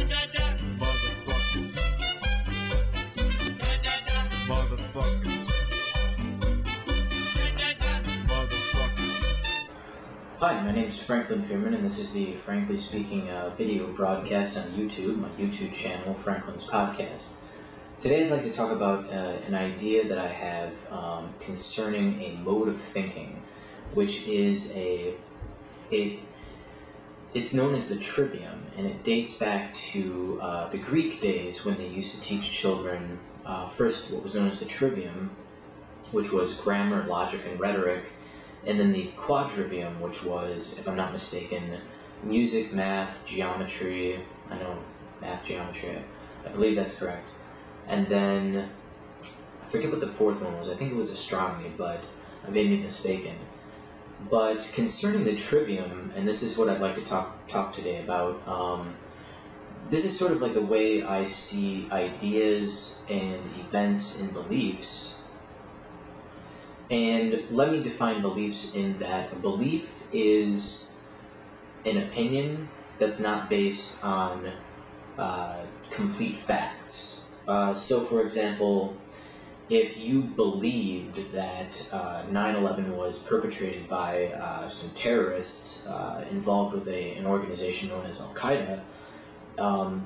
Hi, my name is Franklin Pierman, and this is the Frankly Speaking video broadcast on YouTube, my YouTube channel, Franklin's Podcast. Today I'd like to talk about an idea that I have concerning a mode of thinking, which is it's known as the trivium, and it dates back to the Greek days when they used to teach children first what was known as the trivium, which was grammar, logic, and rhetoric, and then the quadrivium, which was, if I'm not mistaken, music, math, geometry. I know math, geometry. I believe that's correct. And then I forget what the fourth one was. I think it was astronomy, but I may be mistaken. But concerning the trivium, and this is what I'd like to talk today about. This is sort of like the way I see ideas and events and beliefs. And let me define beliefs in that a belief is an opinion that's not based on complete facts. So, for example, if you believed that 9/11 was perpetrated by some terrorists involved with an organization known as Al-Qaeda,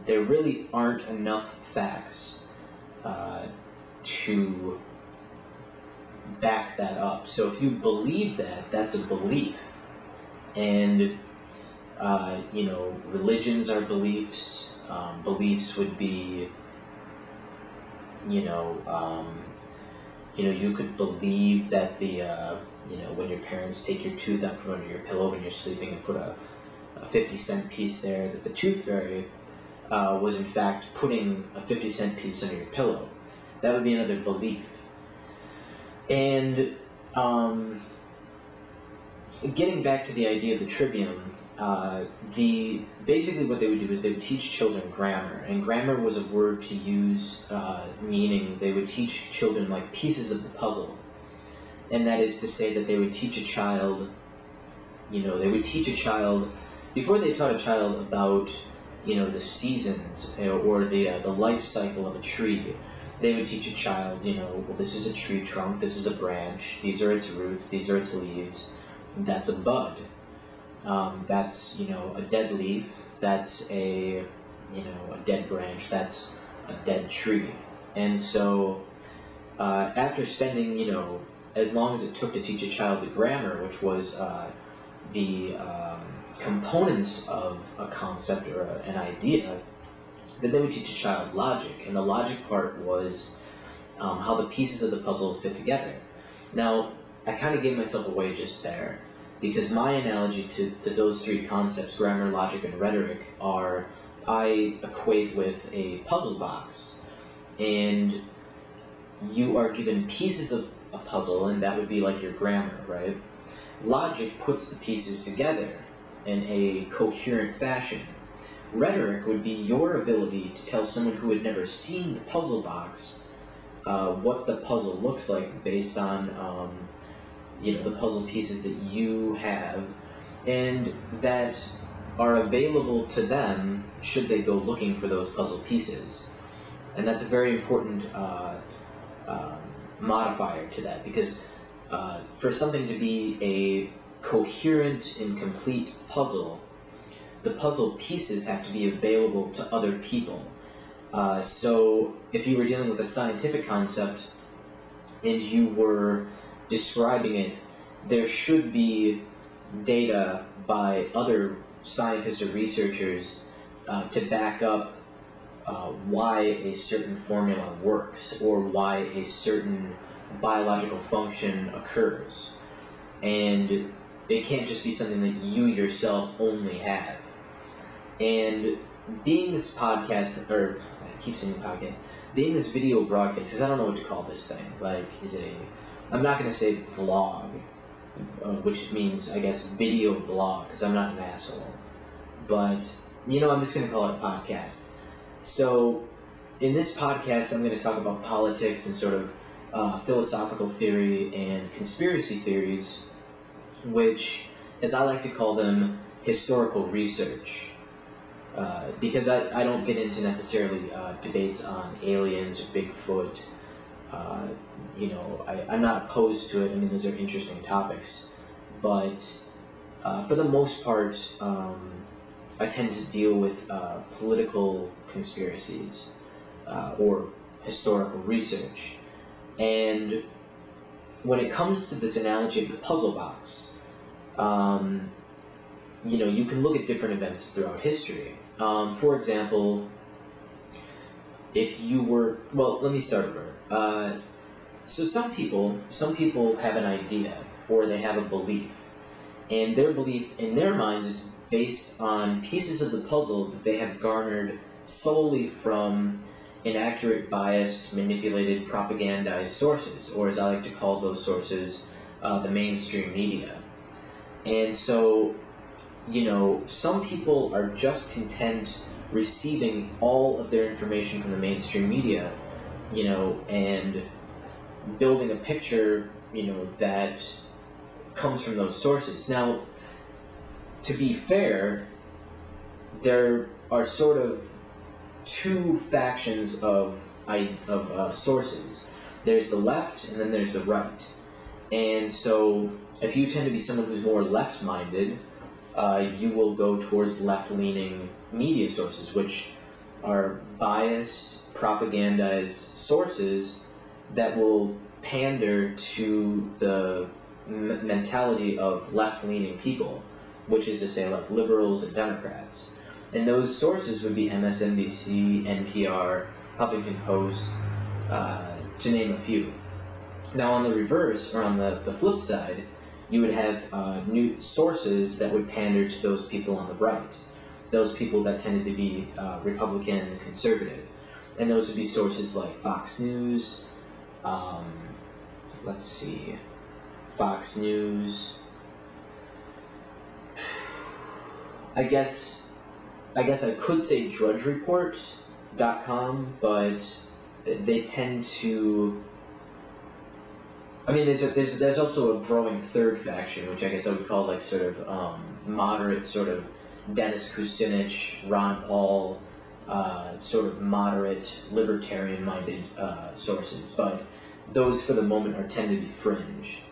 there really aren't enough facts to back that up. So if you believe that, that's a belief. And you know, religions are beliefs. Beliefs would be, you could believe that when your parents take your tooth out from under your pillow when you're sleeping and put a 50-cent piece there, that the tooth fairy was in fact putting a 50-cent piece under your pillow. That would be another belief. And getting back to the idea of the trivium, basically what they would do is they would teach children grammar, and grammar was a word to use, meaning they would teach children like pieces of the puzzle, and that is to say that they would teach a child, before they taught a child about, the seasons or the life cycle of a tree. They would teach a child, well, this is a tree trunk, this is a branch, these are its roots, these are its leaves, that's a bud. That's, a dead leaf, that's a dead branch, that's a dead tree. And so, after spending, as long as it took to teach a child the grammar, which was the components of a concept or an idea, then they would teach a child logic, and the logic part was how the pieces of the puzzle fit together. Now, I kind of gave myself away just there, because my analogy to those three concepts, grammar, logic, and rhetoric, I equate with a puzzle box. And you are given pieces of a puzzle, and that would be like your grammar, right? Logic puts the pieces together in a coherent fashion. Rhetoric would be your ability to tell someone who had never seen the puzzle box what the puzzle looks like based on the puzzle pieces that you have and that are available to them should they go looking for those puzzle pieces. And that's a very important modifier to that, because for something to be a coherent and complete puzzle, the puzzle pieces have to be available to other people. So if you were dealing with a scientific concept and you were describing it, there should be data by other scientists or researchers to back up why a certain formula works or why a certain biological function occurs. And it can't just be something that you yourself only have. And being this podcast, or I keep saying podcast, being this video broadcast, because I don't know what to call this thing. Like, I'm not going to say vlog, which means, I guess, video blog, because I'm not an asshole. But, I'm just going to call it a podcast. So, in this podcast, I'm going to talk about politics and sort of philosophical theory and conspiracy theories, which, as I like to call them, historical research. because I don't get into necessarily debates on aliens or Bigfoot. I'm not opposed to it. I mean, those are interesting topics, but for the most part, I tend to deal with political conspiracies or historical research. And when it comes to this analogy of the puzzle box, you can look at different events throughout history. For example, if you were, well, let me start over. So some people have an idea or they have a belief, and their belief in their minds is based on pieces of the puzzle that they have garnered solely from inaccurate, biased, manipulated, propagandized sources, or as I like to call those sources, the mainstream media. And so, some people are just content receiving all of their information from the mainstream media, and building a picture, that comes from those sources. Now, to be fair, there are sort of two factions of sources. There's the left, and then there's the right. And so, if you tend to be someone who's more left-minded, you will go towards left-leaning media sources, which are biased, propagandized sources that will pander to the mentality of left-leaning people, which is to say, like liberals and Democrats. And those sources would be MSNBC, NPR, Huffington Post, to name a few. Now on the reverse, or on the flip side, you would have new sources that would pander to those people on the right, those people that tended to be Republican, conservative. And those would be sources like Fox News, let's see, Fox News, I guess I could say drudgereport.com, but they tend to, I mean, there's also a growing third faction, which I guess I would call like sort of moderate, sort of Dennis Kucinich, Ron Paul, sort of moderate, libertarian-minded sources, but those for the moment tend to be fringe.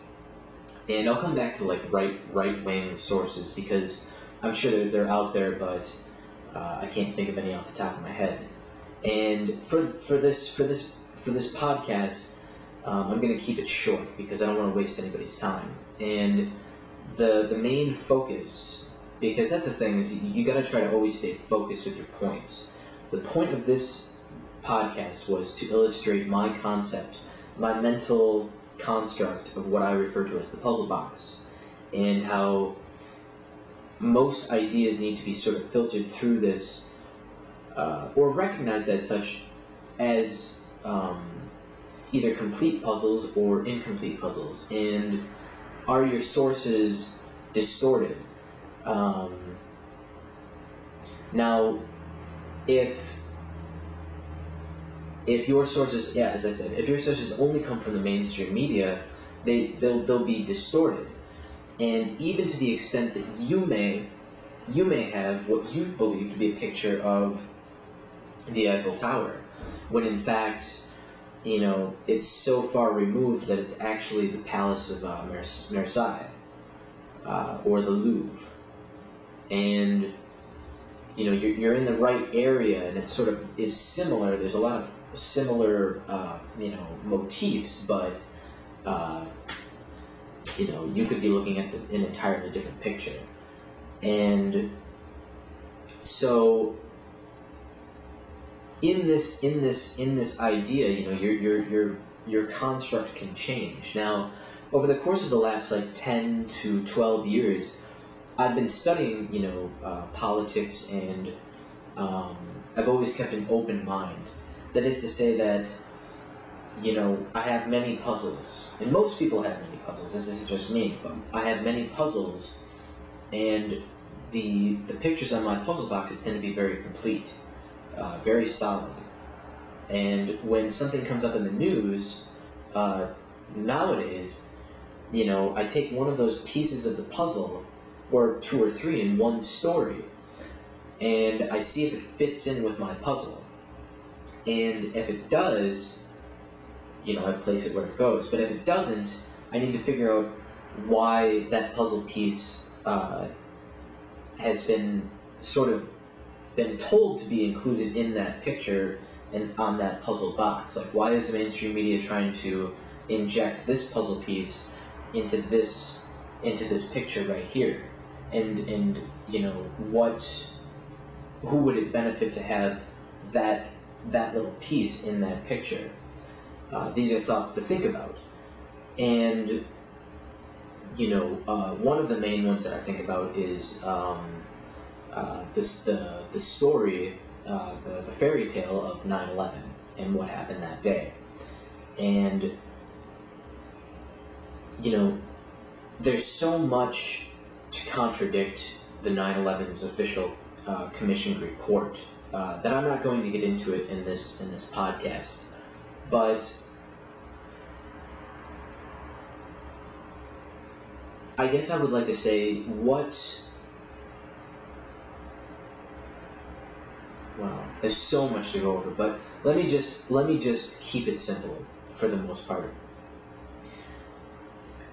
And I'll come back to like right-wing sources because I'm sure they're out there, but I can't think of any off the top of my head. And for this podcast, I'm going to keep it short because I don't want to waste anybody's time. And the main focus, because that's the thing, is you got to try to always stay focused with your points. The point of this podcast was to illustrate my concept, my mental construct of what I refer to as the puzzle box, and how most ideas need to be sort of filtered through this, or recognized as such, as either complete puzzles or incomplete puzzles. And are your sources distorted? Now, if your sources, yeah, as I said, if your sources only come from the mainstream media, they'll be distorted. And even to the extent that you may have what you believe to be a picture of the Eiffel Tower, when in fact, it's so far removed that it's actually the Palace of Versailles, or the Louvre. And, you're in the right area, and it sort of is similar. There's a lot of similar, motifs, but, you could be looking at an entirely different picture. And so in this idea, your construct can change. Now, over the course of the last 10 to 12 years, I've been studying, politics, and I've always kept an open mind. That is to say that, I have many puzzles, and most people have many puzzles. This is just me, but I have many puzzles, and the pictures on my puzzle boxes tend to be very complete, very solid. And when something comes up in the news, nowadays, I take one of those pieces of the puzzle, or two or three in one story, and I see if it fits in with my puzzle. And if it does, I place it where it goes. But if it doesn't, I need to figure out why that puzzle piece has been told to be included in that picture and on that puzzle box. Like, why is the mainstream media trying to inject this puzzle piece into this picture right here? And who would it benefit to have that little piece in that picture? These are thoughts to think about. And one of the main ones that I think about is the story, the fairy tale of 9/11 and what happened that day. And there's so much to contradict the 9/11's official commission report that I'm not going to get into it in this podcast. But I guess I would like to say there's so much to go over, but let me just keep it simple for the most part.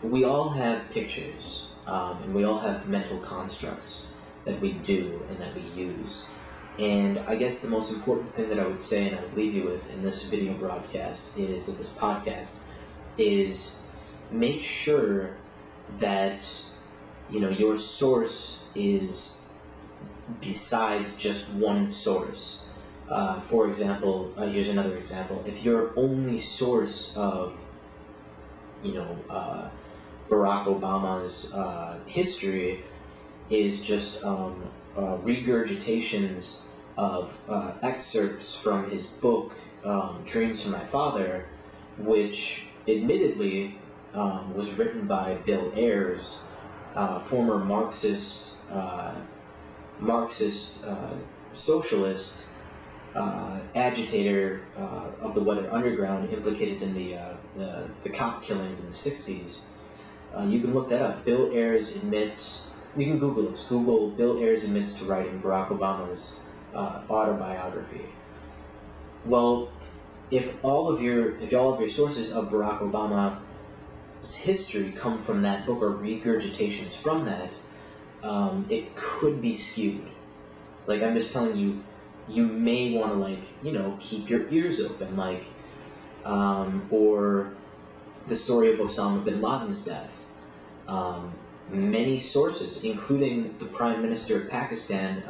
We all have pictures, and we all have mental constructs that we do and that we use. And I guess the most important thing that I would say, and I would leave you with in this video broadcast, of this podcast, is make sure that your source is besides just one source. For example, here's another example. If your only source of Barack Obama's history is just regurgitations of excerpts from his book, Dreams from My Father, which admittedly was written by Bill Ayers, former Marxist socialist agitator of the Weather Underground, implicated in the cop killings in the 60s. You can look that up. Bill Ayers admits, you can Google this. Google Bill Ayers admits to writing Barack Obama's autobiography. Well, if all of your sources of Barack Obama's history come from that book or regurgitations from that, it could be skewed. Like, I'm just telling you, you may want to keep your ears open, or the story of Osama bin Laden's death. Many sources, including the Prime Minister of Pakistan,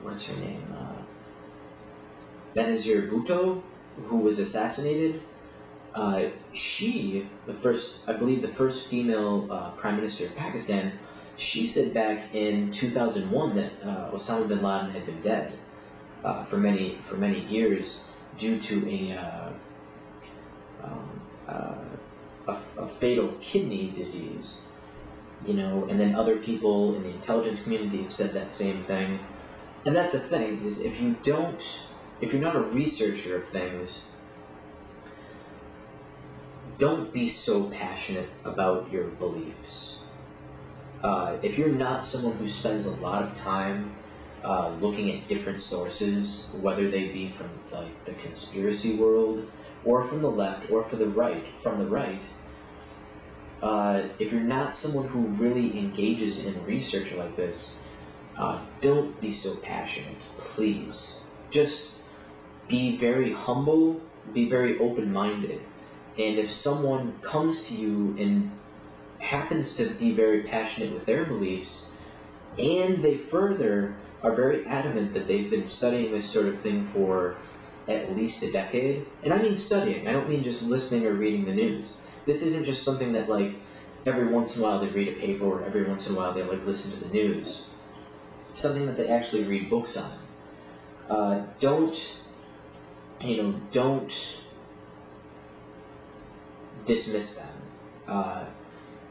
what's her name? Benazir Bhutto, who was assassinated. She, I believe the first female Prime Minister of Pakistan, she said back in 2001 that Osama bin Laden had been dead for many years due to a fatal kidney disease, and then other people in the intelligence community have said that same thing. And that's the thing, is if you're not a researcher of things, don't be so passionate about your beliefs. If you're not someone who spends a lot of time looking at different sources, whether they be from the conspiracy world, or from the left, or from the right, if you're not someone who really engages in research like this, don't be so passionate, please. Just be very humble, be very open-minded, and if someone comes to you and happens to be very passionate with their beliefs, and they further are very adamant that they've been studying this sort of thing for at least a decade, and I mean studying, I don't mean just listening or reading the news. This isn't just something that every once in a while they read a paper, or every once in a while they listen to the news. It's something that they actually read books on. Don't dismiss them.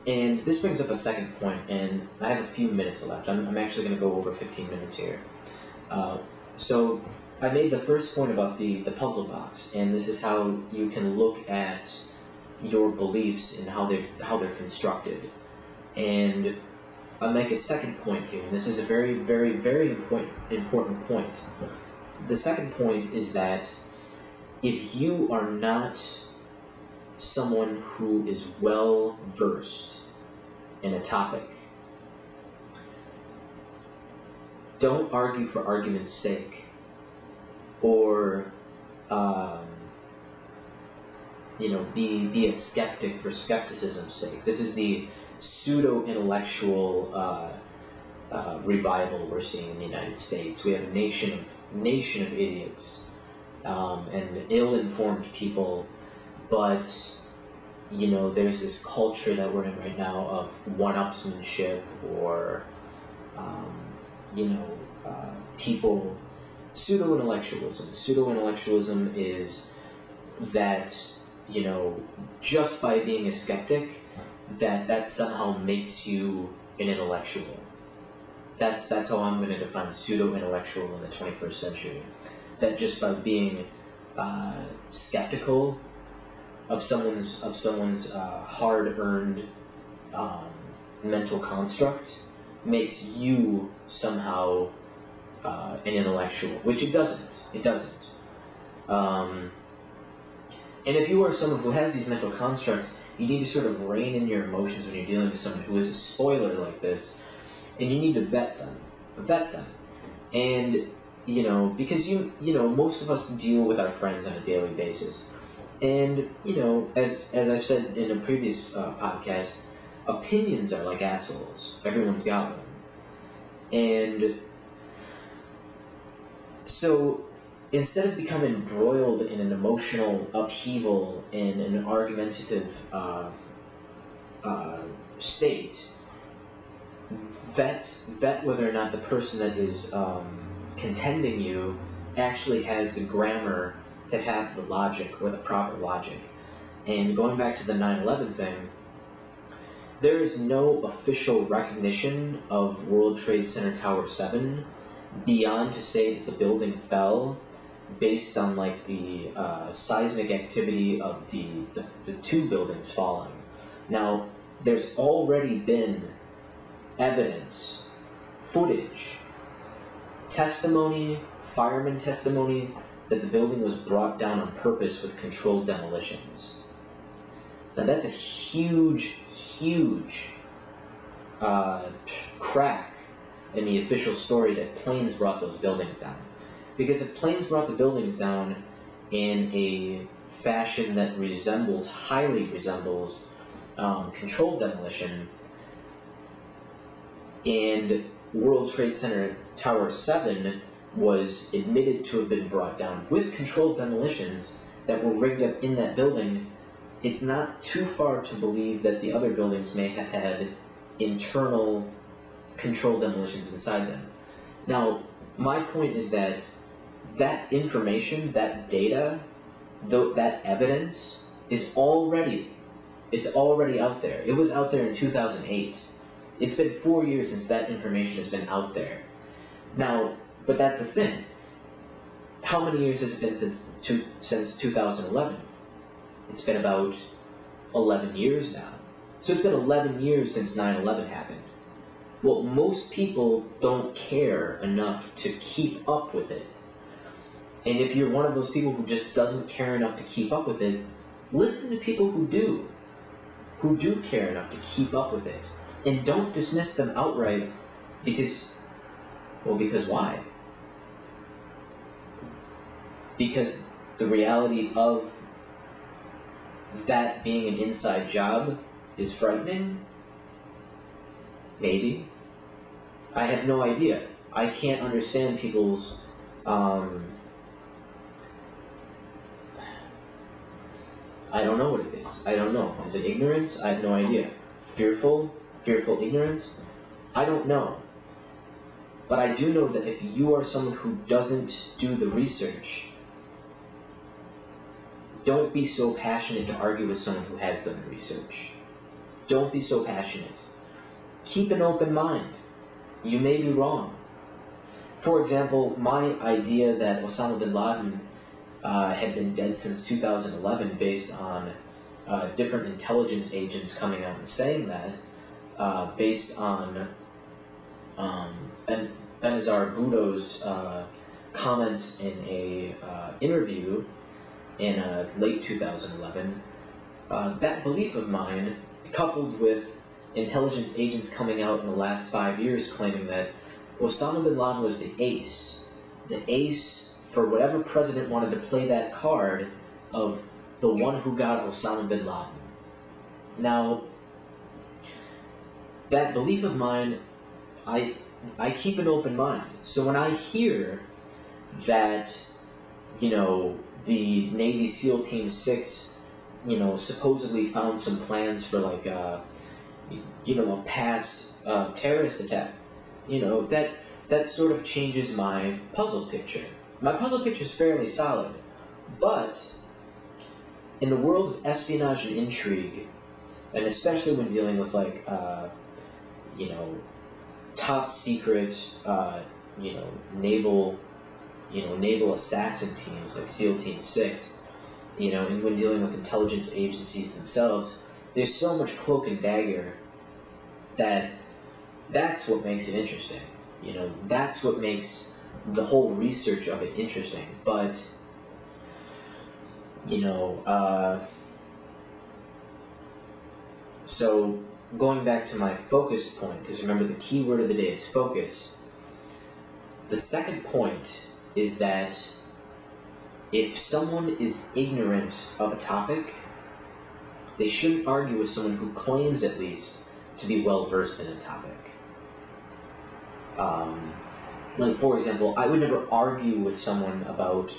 And this brings up a second point, and I have a few minutes left. I'm actually going to go over 15 minutes here. So I made the first point about the puzzle box, and this is how you can look at your beliefs and how they're constructed. And make a second point here, and this is a very, very, very important point. The second point is that if you are not someone who is well versed in a topic, don't argue for argument's sake, or be a skeptic for skepticism's sake. This is the pseudo-intellectual revival we're seeing in the United States. We have a nation of idiots and ill-informed people, but there's this culture that we're in right now of one-upsmanship, or people. Pseudo-intellectualism. Pseudo-intellectualism is that just by being a skeptic, that somehow makes you an intellectual. That's how I'm going to define pseudo-intellectual in the 21st century. That just by being skeptical of someone's hard-earned mental construct makes you somehow an intellectual, which it doesn't. It doesn't. And if you are someone who has these mental constructs, you need to sort of rein in your emotions when you're dealing with someone who is a spoiler like this, and you need to vet them. And, because most of us deal with our friends on a daily basis. And, as I've said in a previous podcast, opinions are like assholes. Everyone's got one. And so instead of becoming embroiled in an emotional upheaval in an argumentative state, vet whether or not the person that is contending you actually has the grammar to have the logic, or the proper logic. And going back to the 9/11 thing, there is no official recognition of World Trade Center Tower 7 beyond to say that the building fell based on the seismic activity of the two buildings falling. Now, there's already been evidence, footage, testimony, fireman testimony, that the building was brought down on purpose with controlled demolitions. Now that's a huge crack in the official story that planes brought those buildings down. Because if planes brought the buildings down in a fashion that highly resembles controlled demolition, and World Trade Center Tower 7 was admitted to have been brought down with controlled demolitions that were rigged up in that building, it's not too far to believe that the other buildings may have had internal controlled demolitions inside them. Now, my point is that information, that data, that evidence it's already out there. It was out there in 2008. It's been 4 years since that information has been out there. Now, but that's the thing. How many years has it been since 2011? It's been about 11 years now. So it's been 11 years since 9/11 happened. Well, most people don't care enough to keep up with it. And if you're one of those people who just doesn't care enough to keep up with it, listen to people who do care enough to keep up with it. And don't dismiss them outright because why? Because the reality of that being an inside job is frightening? Maybe. I have no idea. I can't understand people's I don't know what it is. I don't know. Is it ignorance? I have no idea. Fearful ignorance? I don't know. But I do know that if you are someone who doesn't do the research, don't be so passionate to argue with someone who has done the research. Don't be so passionate. Keep an open mind. You may be wrong. For example, my idea that Osama bin Laden had been dead since 2011 based on different intelligence agents coming out and saying that, based on Ben Benazar Bhutto's comments in a interview in late 2011, that belief of mine, coupled with intelligence agents coming out in the last 5 years claiming that Osama bin Laden was the ace for whatever president wanted to play that card of the one who got Osama bin Laden. Now, that belief of mine, I keep an open mind. So when I hear that, you know, the Navy SEAL Team 6, you know, supposedly found some plans for, like, you know, a past terrorist attack, you know, that sort of changes my puzzle picture. My puzzle picture is fairly solid, but in the world of espionage and intrigue, and especially when dealing with, like, you know, top secret, you know, naval assassin teams like SEAL Team 6, you know, and when dealing with intelligence agencies themselves, there's so much cloak and dagger that's what makes it interesting. You know, that's what makes the whole research of it interesting. But, you know, so going back to my focus point, because remember the key word of the day is focus. The second point is that if someone is ignorant of a topic, they shouldn't argue with someone who claims, at least, to be well-versed in a topic. Like, for example, I would never argue with someone about,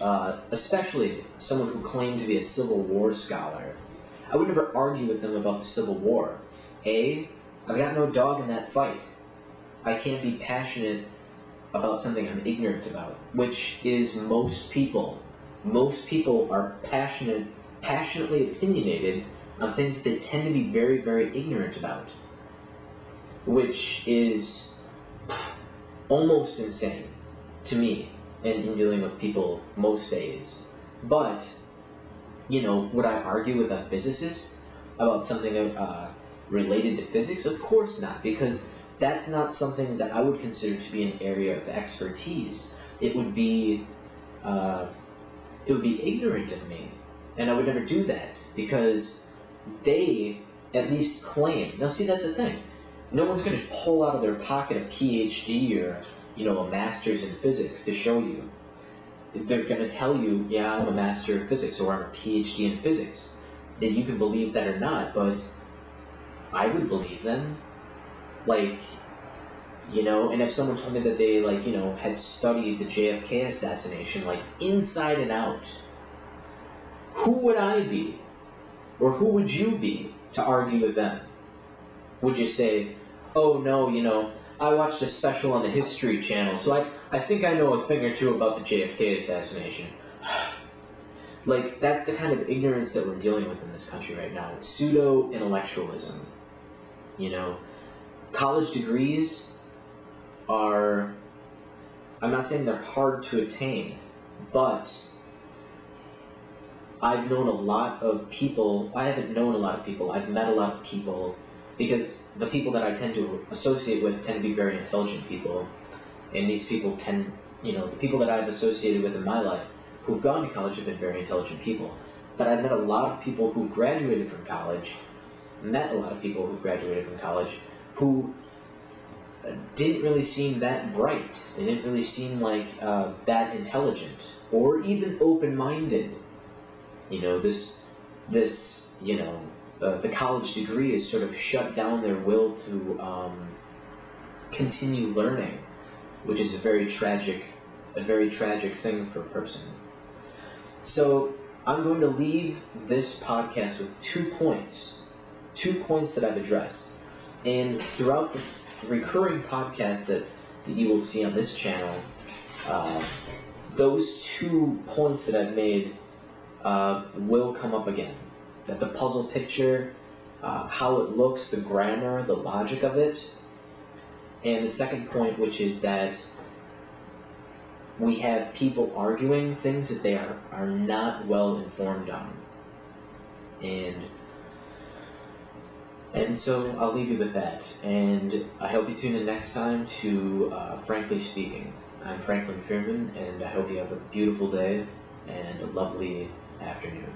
especially someone who claimed to be a Civil War scholar. I would never argue with them about the Civil War. I've got no dog in that fight. I can't be passionate about something I'm ignorant about, which is most people. Most people are passionately opinionated on things that they tend to be very, very ignorant about, which is almost insane to me in dealing with people most days. But, you know, would I argue with a physicist about something related to physics? Of course not, because that's not something that I would consider to be an area of expertise. It would be ignorant of me, and I would never do that, because they at least claim. Now see, that's the thing. No one's going to pull out of their pocket a PhD or, you know, a master's in physics to show you. They're going to tell you, yeah, I'm a master of physics, or I'm a PhD in physics. Then you can believe that or not, but I would believe them. Like, you know, and if someone told me that they, like, you know, had studied the JFK assassination, like, inside and out, who would I be? Or who would you be to argue with them? Would you say, oh no, you know, I watched a special on the History Channel, so I think I know a thing or two about the JFK assassination. Like, that's the kind of ignorance that we're dealing with in this country right now. Pseudo-intellectualism. You know, college degrees are, I'm not saying they're hard to attain, but I've known a lot of people, I haven't known a lot of people, I've met a lot of people, because the people that I tend to associate with tend to be very intelligent people, and these people tend, you know, the people that I've associated with in my life who've gone to college have been very intelligent people. But I've met a lot of people who've graduated from college, who didn't really seem that bright. They didn't really seem like that intelligent, or even open-minded. You know, this, you know, the college degree has sort of shut down their will to continue learning, which is a very tragic thing for a person. So I'm going to leave this podcast with 2 points that I've addressed, and throughout the recurring podcasts that you will see on this channel, those 2 points that I've made will come up again. That the puzzle picture, how it looks, the grammar, the logic of it, and the second point, which is that we have people arguing things that they are not well informed on. And And so I'll leave you with that, and I hope you tune in next time to Frankly Speaking. I'm Franklin Fearman, and I hope you have a beautiful day and a lovely afternoon.